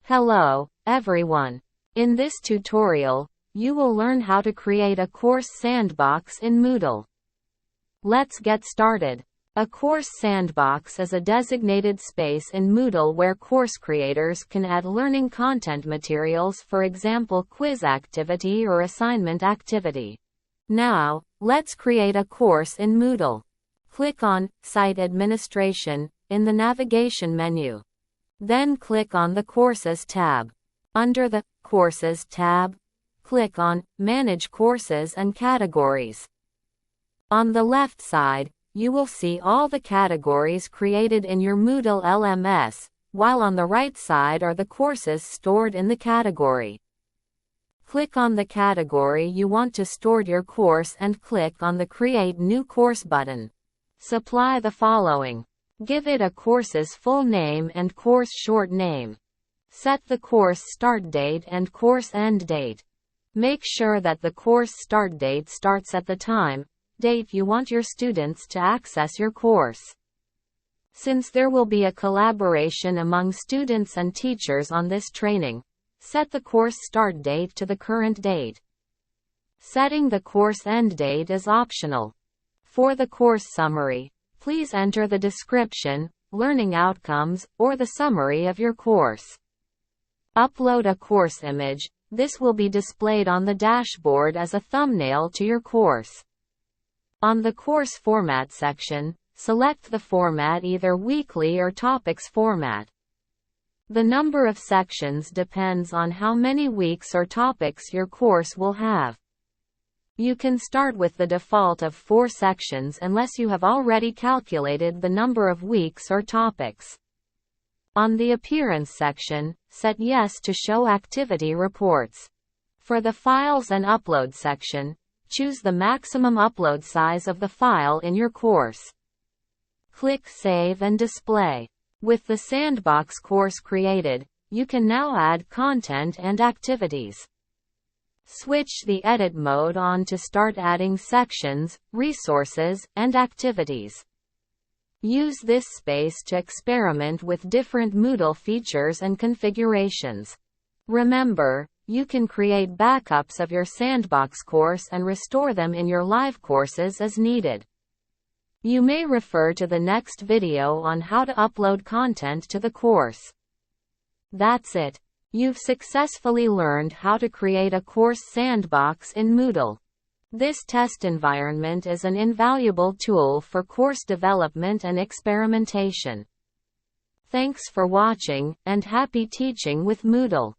Hello, everyone. In this tutorial, you will learn how to create a course sandbox in Moodle. Let's get started. A course sandbox is a designated space in Moodle where course creators can add learning content materials, for example quiz activity or assignment activity. Now, let's create a course in Moodle. Click on Site Administration in the navigation menu. Then click on the Courses tab. Under the Courses tab, click on Manage Courses and Categories. On the left side, you will see all the categories created in your Moodle LMS, while on the right side are the courses stored in the category. Click on the category you want to store your course and click on the Create New Course button. Supply the following. Give it a course's full name and course short name. Set the course start date and course end date. Make sure that the course start date starts at the date you want your students to access your course. Since there will be a collaboration among students and teachers on this training, set the course start date to the current date. Setting the course end date is optional. For the course summary, please enter the description, learning outcomes, or the summary of your course. Upload a course image. This will be displayed on the dashboard as a thumbnail to your course. On the course format section, select the format, either weekly or topics format. The number of sections depends on how many weeks or topics your course will have. You can start with the default of 4 sections unless you have already calculated the number of weeks or topics. On the Appearance section, set Yes to show activity reports. For the Files and Upload section, choose the maximum upload size of the file in your course. Click Save and Display. With the Sandbox course created, you can now add content and activities. Switch the edit mode on to start adding sections, resources, and activities. Use this space to experiment with different Moodle features and configurations. Remember, you can create backups of your Sandbox course and restore them in your live courses as needed. You may refer to the next video on how to upload content to the course. That's it. You've successfully learned how to create a course sandbox in Moodle. This test environment is an invaluable tool for course development and experimentation. Thanks for watching, and happy teaching with Moodle.